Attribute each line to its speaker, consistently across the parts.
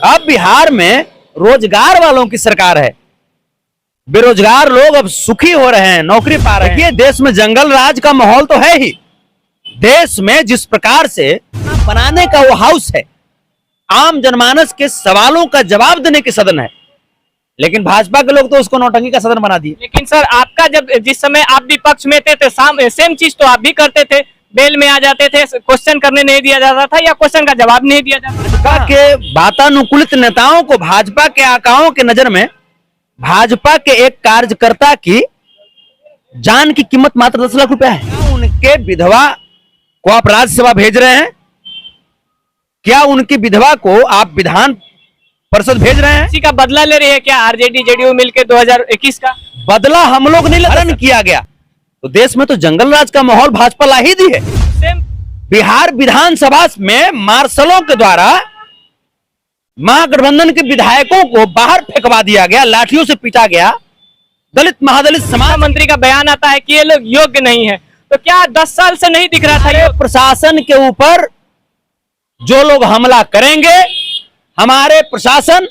Speaker 1: अब बिहार में रोजगार वालों की सरकार है, बेरोजगार लोग अब सुखी हो रहे हैं, नौकरी पा रहे हैं। देखिए, देश में जंगल राज का माहौल तो है ही। देश में जिस प्रकार से बनाने का वो हाउस है, आम जनमानस के सवालों का जवाब देने की सदन है, लेकिन भाजपा के लोग तो उसको नौटंकी का सदन बना दिए।
Speaker 2: लेकिन सर, आपका जब जिस समय आप विपक्ष में थे तो सेम चीज तो आप भी करते थे, बेल में आ जाते थे, क्वेश्चन करने नहीं दिया जाता था या क्वेश्चन का जवाब नहीं दिया जाता था।
Speaker 1: भाजपा के वातानुकूलित नेताओं को भाजपा के आकाओं के नजर में भाजपा के एक कार्यकर्ता की जान की कीमत मात्र 10 लाख रुपया है। क्या उनके विधवा को आप राज्यसभा भेज रहे हैं? क्या उनकी विधवा को आप विधान परिषद भेज रहे हैं?
Speaker 2: इसी का बदला ले रही है क्या आरजेडी जेडीयू मिलकर 2021 का?
Speaker 1: बदला हम लोग नहीं, हरण किया गया तो देश में तो जंगल राज का माहौल भाजपा ला ही दी है।
Speaker 2: सेम
Speaker 1: बिहार विधानसभा में मार्शलों के द्वारा महागठबंधन के विधायकों को बाहर फेंकवा दिया गया, लाठियों से पीटा गया। दलित महादलित समाज
Speaker 2: मंत्री का बयान आता है कि ये लोग योग्य नहीं है, तो क्या 10 साल से नहीं दिख रहा था ये?
Speaker 1: प्रशासन के ऊपर जो लोग हमला करेंगे, हमारे प्रशासन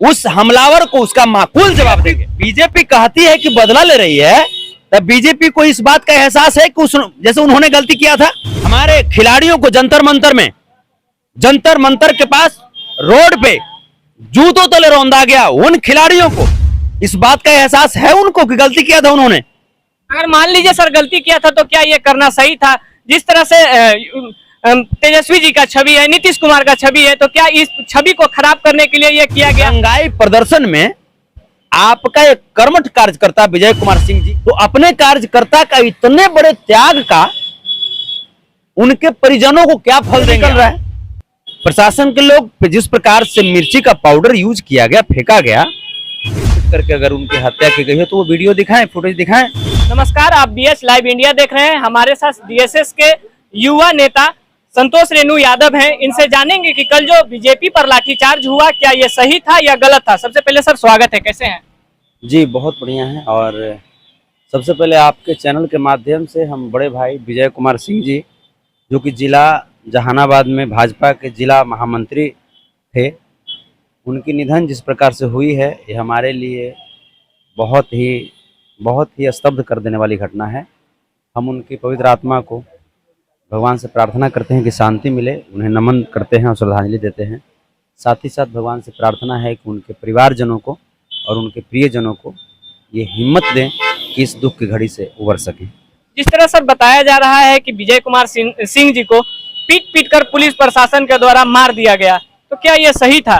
Speaker 1: उस हमलावर को उसका माकूल जवाब देंगे। बीजेपी कहती है कि बदला ले रही है, तब बीजेपी को इस बात का एहसास है कि जैसे उन्होंने गलती किया था, हमारे खिलाड़ियों को जंतर मंतर के पास रोड पे जूतों तले रौंदा गया। उन खिलाड़ियों को इस बात का एहसास है उनको कि गलती किया था उन्होंने।
Speaker 2: अगर मान लीजिए सर गलती किया था तो क्या ये करना सही था? जिस तरह से तेजस्वी जी का छवि है, नीतीश कुमार का छवि है, तो क्या इस छवि को खराब करने के लिए ये किया गया?
Speaker 1: दंगाई प्रदर्शन में आपका एक कर्मठ कार्यकर्ता विजय कुमार सिंह जी, तो अपने कार्यकर्ता का इतने बड़े त्याग का उनके परिजनों को क्या फल निकल रहा है? प्रशासन के लोग जिस प्रकार से मिर्ची का पाउडर यूज किया गया, फेंका गया करके अगर उनकी हत्या की गई है तो वो वीडियो दिखाएं, फुटेज दिखाएं।
Speaker 2: नमस्कार, आप बीएस लाइव इंडिया देख रहे हैं। हमारे साथ डीएसएस के युवा नेता संतोष रेणु यादव हैं। इनसे जानेंगे कि कल जो बीजेपी पर लाठीचार्ज हुआ, क्या ये सही था या गलत था? सबसे पहले सर स्वागत है, कैसे हैं?
Speaker 1: जी बहुत बढ़िया है। और सबसे पहले आपके चैनल के माध्यम से हम बड़े भाई विजय कुमार सिंह जी, जो कि जिला जहानाबाद में भाजपा के जिला महामंत्री थे, उनकी निधन जिस प्रकार से हुई है, ये हमारे लिए बहुत ही स्तब्ध कर देने वाली घटना है। हम उनकी पवित्र आत्मा को भगवान से प्रार्थना करते हैं कि शांति मिले, उन्हें नमन करते हैं और श्रद्धांजलि देते हैं। साथ ही साथ भगवान से प्रार्थना है कि उनके परिवारजनों को और उनके प्रियजनों को ये हिम्मत दें कि इस दुख की घड़ी से उबर सकें।
Speaker 2: जिस तरह सर बताया जा रहा है कि विजय कुमार सिंह जी को पीट कर पुलिस प्रशासन के द्वारा मार दिया गया, तो क्या ये सही था?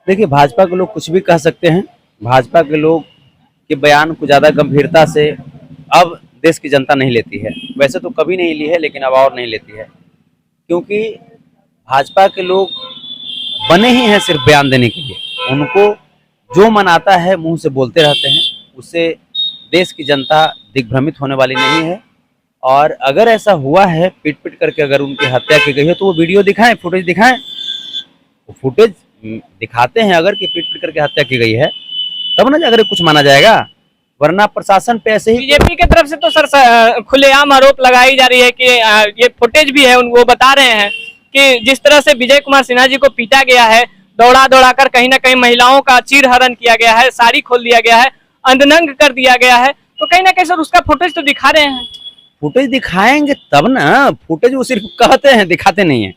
Speaker 1: देखिए, भाजपा के लोग कुछ भी कह सकते हैं। भाजपा के लोग के बयान को ज़्यादा गंभीरता से अब देश की जनता नहीं लेती है। वैसे तो कभी नहीं ली है, लेकिन अब और नहीं लेती है, क्योंकि भाजपा के लोग बने ही हैं सिर्फ बयान देने के लिए। उनको जो मन आता है मुंह से बोलते रहते हैं, उससे देश की जनता दिग्भ्रमित होने वाली नहीं है। और अगर ऐसा हुआ है, पीट करके अगर उनकी हत्या की गई है, तो वो वीडियो दिखाएं, फुटेज दिखाएं। वो फुटेज दिखाते हैं अगर कि पीट करके हत्या की गई है, तब ना अगर कुछ माना जाएगा, वरना प्रशासन पे ऐसे ही।
Speaker 2: बीजेपी की तरफ से तो सर खुलेआम आरोप लगाई जा रही है कि ये फुटेज भी है, वो बता रहे हैं कि जिस तरह से विजय कुमार सिन्हा जी को पीटा गया है, दौड़ा कर कहीं ना कहीं महिलाओं का चीरहरण किया गया है, साड़ी खोल दिया गया है, अंधनंग कर दिया गया है, तो कहीं ना कहीं सर उसका फुटेज तो दिखा रहे हैं।
Speaker 1: फुटेज दिखाएंगे तब ना, फुटेज वो सिर्फ कहते हैं, दिखाते नहीं है।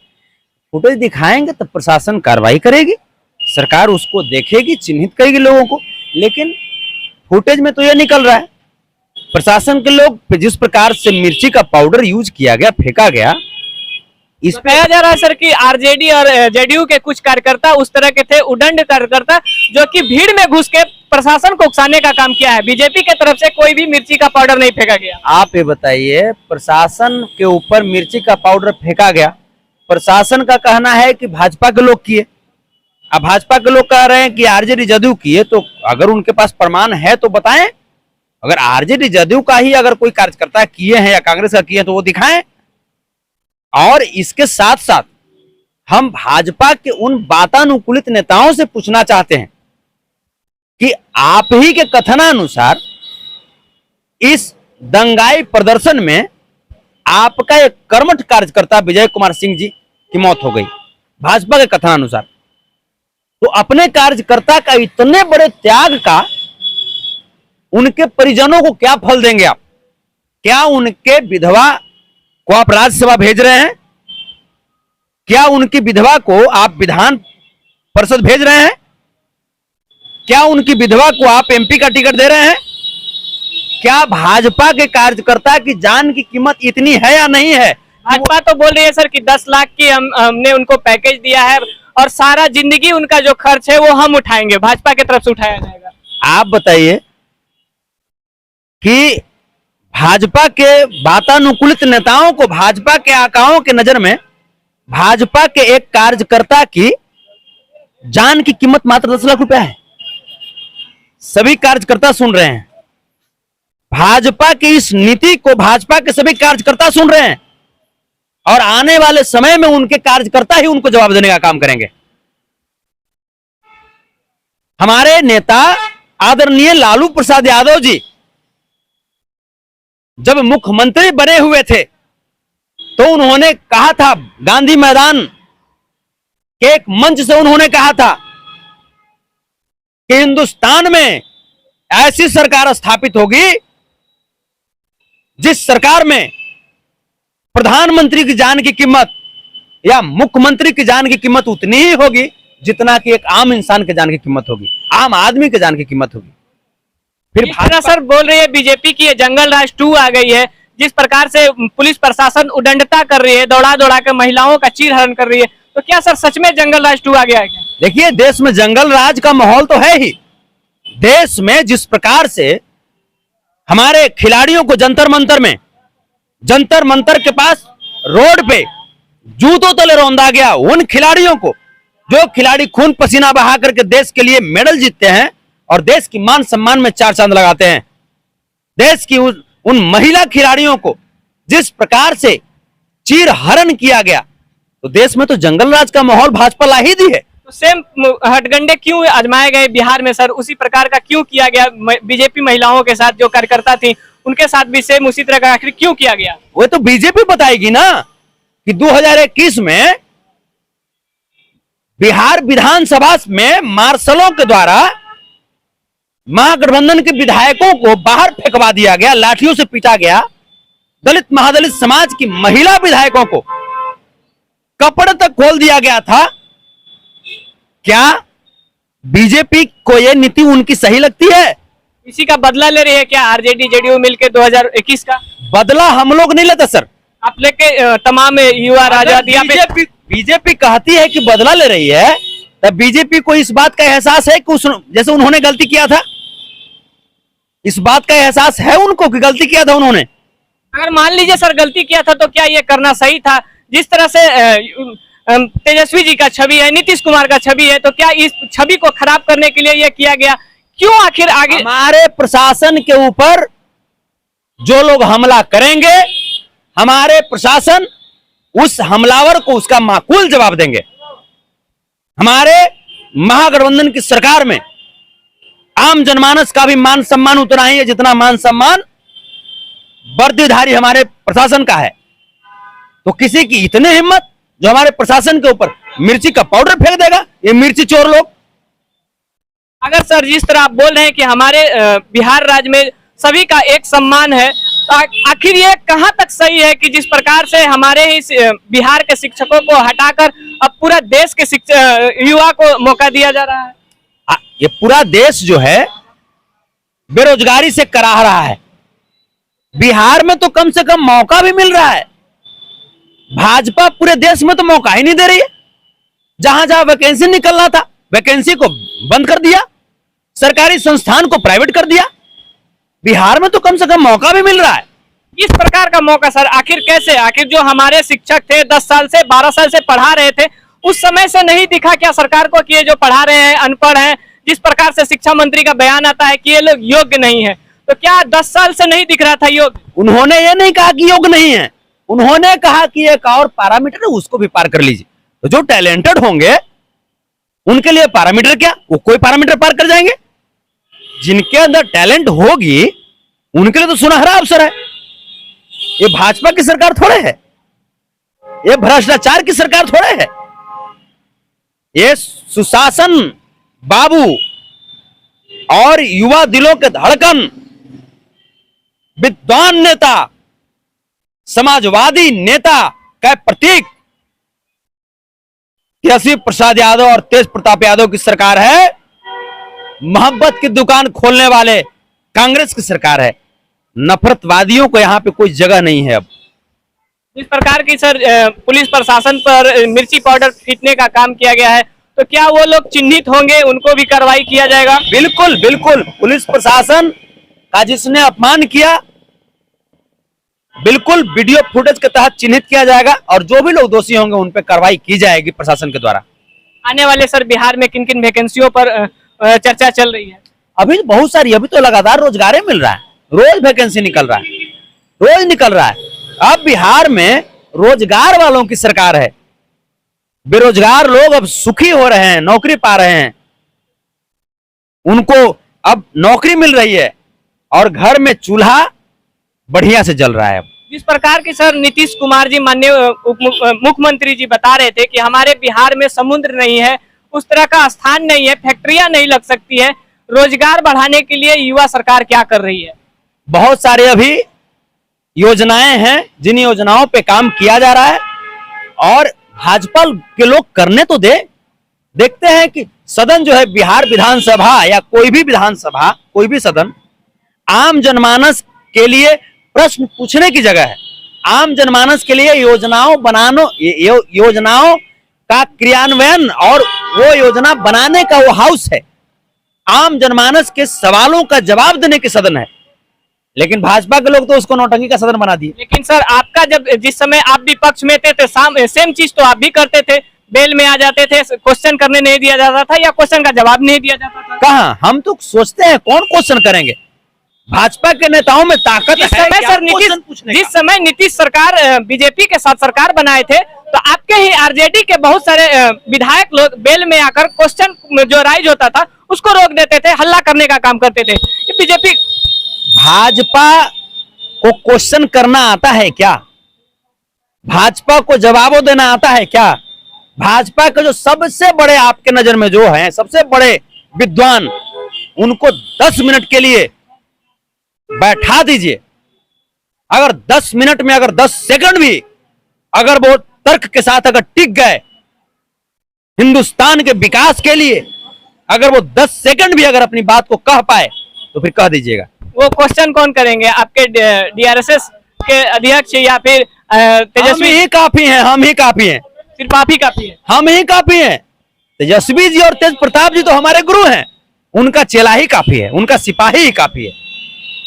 Speaker 1: फुटेज दिखाएंगे तब प्रशासन कार्रवाई करेगी, सरकार उसको देखेगी, चिन्हित करेगी लोगों को। लेकिन फुटेज में तो ये निकल रहा है, प्रशासन के लोग जिस प्रकार से मिर्ची का पाउडर यूज किया गया, फेंका गया। इस पे
Speaker 2: कहा जा रहा है सर कि आरजेडी और जेडीयू के कुछ कार्यकर्ता उस तरह के थे, उदंड कार्यकर्ता, जो कि भीड़ में घुस के प्रशासन को उकसाने का काम किया है। बीजेपी की तरफ से कोई भी मिर्ची का पाउडर नहीं फेंका गया। आप
Speaker 1: ये बताइए, प्रशासन के ऊपर मिर्ची का पाउडर फेंका गया, प्रशासन का कहना है कि भाजपा के लोग किए। अब भाजपा के लोग कह रहे हैं कि आरजेडी जदयू किए, तो अगर उनके पास प्रमाण है तो बताएं। अगर आरजेडी जदयू का ही अगर कोई कार्यकर्ता किए हैं या कांग्रेस का किए हैं तो वो दिखाएं। और इसके साथ साथ हम भाजपा के उन वातानुकूलित नेताओं से पूछना चाहते हैं कि आप ही के कथनानुसार इस दंगाई प्रदर्शन में आपका एक कर्मठ कार्यकर्ता विजय कुमार सिंह जी की मौत हो गई, भाजपा के कथनानुसार। तो अपने कार्यकर्ता का इतने बड़े त्याग का उनके परिजनों को क्या फल देंगे आप? क्या उनके विधवा को आप राज्यसभा भेज रहे हैं? क्या उनकी विधवा को आप विधान परिषद भेज रहे हैं? क्या उनकी विधवा को आप एमपी का टिकट दे रहे हैं? क्या भाजपा के कार्यकर्ता की जान की कीमत इतनी है या नहीं है?
Speaker 2: भाजपा तो बोल रही है सर कि 10 लाख की हमने उनको पैकेज दिया है और सारा जिंदगी उनका जो खर्च है वो हम उठाएंगे, भाजपा की तरफ से उठाया जाएगा।
Speaker 1: आप बताइए कि भाजपा के वातानुकूलित नेताओं को, भाजपा के आकाओं के नजर में भाजपा के एक कार्यकर्ता की जान की कीमत मात्र 10 लाख रुपया है। सभी कार्यकर्ता सुन रहे हैं, भाजपा की इस नीति को भाजपा के सभी कार्यकर्ता सुन रहे हैं और आने वाले समय में उनके कार्यकर्ता ही उनको जवाब देने का काम करेंगे। हमारे नेता आदरणीय लालू प्रसाद यादव जी जब मुख्यमंत्री बने हुए थे तो उन्होंने कहा था, गांधी मैदान के एक मंच से उन्होंने कहा था कि हिंदुस्तान में ऐसी सरकार स्थापित होगी जिस सरकार में प्रधानमंत्री की जान की कीमत या मुख्यमंत्री की जान की कीमत उतनी ही होगी जितना कि एक आम इंसान की जान की कीमत होगी, आम आदमी की जान की कीमत होगी। फिर
Speaker 2: भाजपा सर बोल रही है बीजेपी की ये जंगल राज 2 आ गई है, जिस प्रकार से पुलिस प्रशासन उदंडता कर रही है, दौड़ा दौड़ा कर महिलाओं का चीरहरण कर रही है, तो क्या सर सच में जंगल राज 2 आ गया है क्या?
Speaker 1: देखिए, देश में जंगल राज का माहौल तो है ही। देश में जिस प्रकार से हमारे खिलाड़ियों को जंतर मंतर के पास रोड पे जूतों तले रौंदा गया, उन खिलाड़ियों को, जो खिलाड़ी खून पसीना बहा करके देश के लिए मेडल जीतते हैं और देश की मान सम्मान में 4 चांद लगाते हैं, देश की उन महिला खिलाड़ियों को जिस प्रकार से चीर हरण किया गया, तो देश में तो जंगल राज का माहौल भाजपा ला ही दी है।
Speaker 2: तो सेम हथगंडे क्यों आजमाए गए बिहार में सर? उसी प्रकार का क्यों किया गया बीजेपी महिलाओं के साथ? जो कार्यकर्ता थी उनके साथ भी सेम उसी तरह का आखिर क्यों किया गया?
Speaker 1: वो तो बीजेपी बताएगी ना कि 2021 में बिहार विधानसभा में मार्शलों के द्वारा महागठबंधन के विधायकों को बाहर फेंकवा दिया गया, लाठियों से पीटा गया, दलित महादलित समाज की महिला विधायकों को कपड़े तक खोल दिया गया था। क्या बीजेपी को यह नीति उनकी सही लगती है?
Speaker 2: इसी का बदला ले रही है क्या आरजेडी जेडीयू मिलकर 2021 का?
Speaker 1: बदला हम लोग नहीं लेते सर,
Speaker 2: आप लेके तमाम युवा राजा
Speaker 1: बीजेपी कहती है कि बदला ले रही है, तब बीजेपी को इस बात का एहसास है कि जैसे उन्होंने गलती किया था, इस बात का एहसास है उनको कि गलती किया था उन्होंने।
Speaker 2: अगर मान लीजिए सर गलती किया था तो क्या ये करना सही था? जिस तरह से तेजस्वी जी का छवि है, नीतीश कुमार का छवि है, तो क्या इस छवि को खराब करने के लिए यह किया गया? क्यों आखिर आगे
Speaker 1: हमारे प्रशासन के ऊपर जो लोग हमला करेंगे, हमारे प्रशासन उस हमलावर को उसका माकूल जवाब देंगे। हमारे महागठबंधन की सरकार में आम जनमानस का भी मान सम्मान उतना ही है जितना मान सम्मान वर्दीधारी हमारे प्रशासन का है। तो किसी की इतनी हिम्मत जो हमारे प्रशासन के ऊपर मिर्ची का पाउडर फेंक देगा, ये मिर्ची चोर लोग।
Speaker 2: अगर सर जिस तरह आप बोल रहे हैं कि हमारे बिहार राज्य में सभी का एक सम्मान है, तो आखिर ये कहां तक सही है कि जिस प्रकार से हमारे ही बिहार के शिक्षकों को हटाकर अब पूरा देश के युवा को मौका दिया जा रहा है?
Speaker 1: ये पूरा देश जो है बेरोजगारी से कराह रहा है। बिहार में तो कम से कम मौका भी मिल रहा है, भाजपा पूरे देश में तो मौका ही नहीं दे रही है। जहां जहां वैकेंसी निकलना था, वैकेंसी को बंद कर दिया, सरकारी संस्थान को प्राइवेट कर दिया। बिहार में तो कम से कम मौका भी मिल रहा है।
Speaker 2: इस प्रकार का मौका सर आखिर कैसे? आखिर जो हमारे शिक्षक थे 10 साल से 12 साल से पढ़ा रहे थे, उस समय से नहीं दिखा क्या सरकार को कि ये जो पढ़ा रहे हैं अनपढ़ हैं? जिस प्रकार से शिक्षा मंत्री का बयान आता है कि ये लोग योग्य नहीं है, तो क्या 10 साल से नहीं दिख रहा था योग्य?
Speaker 1: उन्होंने ये नहीं कहा कि योग्य नहीं है, उन्होंने कहा कि एक और पैरामीटर है उसको भी पार कर लीजिए। तो जो टैलेंटेड होंगे उनके लिए पैरामीटर क्या, वो कोई पैरामीटर पार कर जाएंगे। जिनके अंदर टैलेंट होगी उनके लिए तो सुनहरा अवसर है। ये भाजपा की सरकार थोड़े है, ये भ्रष्टाचार की सरकार थोड़े है। ये सुशासन बाबू और युवा दिलों के धड़कन, विद्वान नेता, समाजवादी नेता का प्रतीक तेजस्वी प्रसाद यादव और तेज प्रताप यादव की सरकार है। मोहब्बत की दुकान खोलने वाले कांग्रेस की सरकार है। नफरतवादियों को यहां पे कोई जगह नहीं है। अब
Speaker 2: इस प्रकार की सर पुलिस प्रशासन पर मिर्ची पाउडर छींटने का काम किया गया है, तो क्या वो लोग चिन्हित होंगे, उनको भी कार्रवाई किया जाएगा?
Speaker 1: बिल्कुल बिल्कुल, पुलिस प्रशासन का जिसने अपमान किया बिल्कुल वीडियो फुटेज के तहत चिन्हित किया जाएगा और जो भी लोग दोषी होंगे उन पर कार्रवाई की जाएगी प्रशासन के द्वारा।
Speaker 2: आने वाले सर बिहार में किन किन वैकेंसियों पर चर्चा चल रही है?
Speaker 1: अभी बहुत सारी, अभी तो लगातार रोजगार मिल रहा है, रोज वैकेंसी निकल रहा है, रोज निकल रहा है। अब बिहार में रोजगार वालों की सरकार है। बेरोजगार लोग अब सुखी हो रहे हैं, नौकरी पा रहे हैं, उनको अब नौकरी मिल रही है और घर में चूल्हा बढ़िया से जल रहा है।
Speaker 2: जिस प्रकार की सर नीतीश कुमार जी माननीय मुख्यमंत्री जी बता रहे थे कि हमारे बिहार में समुद्र नहीं है, उस तरह का स्थान नहीं है, फैक्ट्रियां नहीं लग सकती है, रोजगार बढ़ाने के लिए युवा सरकार क्या कर रही है?
Speaker 1: बहुत सारे अभी योजनाएं हैं जिन योजनाओं पे काम किया जा रहा है और भाजपा के लोग करने तो देखते हैं कि सदन जो है बिहार विधानसभा या कोई भी विधानसभा, कोई भी सदन आम जनमानस के लिए प्रश्न पूछने की जगह है। आम जनमानस के लिए योजनाओं योजनाओं का क्रियान्वयन और वो योजना बनाने का वो हाउस है। आम जनमानस के सवालों का जवाब देने के सदन है। लेकिन भाजपा के लोग तो उसको नौटंकी का सदन बना दिए।
Speaker 2: लेकिन सर आपका जिस समय आप विपक्ष में थे सेम चीज तो आप भी करते थे, बेल में आ जाते थे, क्वेश्चन करने नहीं दिया जाता था या क्वेश्चन का जवाब नहीं दिया जाता था?
Speaker 1: कहाँ, हम तो सोचते हैं कौन क्वेश्चन करेंगे। भाजपा के नेताओं में ताकत है।
Speaker 2: जिस समय नीतीश सरकार बीजेपी के साथ सरकार बनाए थे तो आपके ही आरजेडी के बहुत सारे विधायक लोग बेल में आकर क्वेश्चन जो राइज होता था उसको रोक देते थे, हल्ला करने का काम करते थे। ये बीजेपी,
Speaker 1: भाजपा को क्वेश्चन करना आता है क्या? भाजपा को जवाब देना आता है क्या? भाजपा के जो सबसे बड़े आपके नजर में जो हैं, सबसे बड़े विद्वान, उनको 10 मिनट के लिए बैठा दीजिए। अगर 10 मिनट में, अगर 10 सेकंड भी अगर वो तर्क के साथ अगर टिक गए हिंदुस्तान के विकास के लिए, अगर वो 10 सेकंड भी अगर अपनी बात को कह पाए तो फिर कह दीजिएगा।
Speaker 2: वो क्वेश्चन कौन करेंगे? आपके डीआरएसएस के अध्यक्ष या फिर तेजस्वी?
Speaker 1: हम ही काफी हैं, हम ही काफी हैं,
Speaker 2: सिर्फ आप ही काफी है?
Speaker 1: हम ही काफी हैं। तेजस्वी जी और तेज प्रताप जी तो हमारे गुरु हैं, उनका चेला ही काफी है, उनका सिपाही ही काफी है।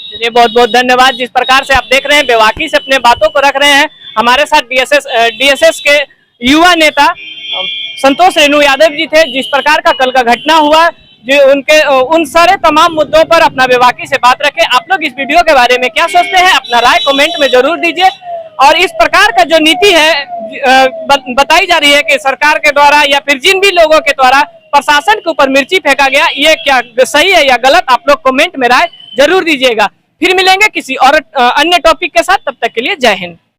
Speaker 2: चलिए बहुत बहुत धन्यवाद। जिस प्रकार से आप देख रहे हैं बेवाकी से अपने बातों को रख रहे हैं हमारे साथ डीएसएस के युवा नेता संतोष रेणु यादव जी थे। जिस प्रकार का कल का घटना हुआ, जो उनके उन सारे तमाम मुद्दों पर अपना बेवाकी से बात रखे। आप लोग इस वीडियो के बारे में क्या सोचते हैं, अपना राय कमेंट में जरूर दीजिए। और इस प्रकार का जो नीति है बताई जा रही है कि सरकार के द्वारा या फिर जिन भी लोगों के द्वारा प्रशासन के ऊपर मिर्ची फेंका गया, ये क्या सही है या गलत, आप लोग कमेंट में राय जरूर दीजिएगा। फिर मिलेंगे किसी और अन्य टॉपिक के साथ, तब तक के लिए जय हिंद।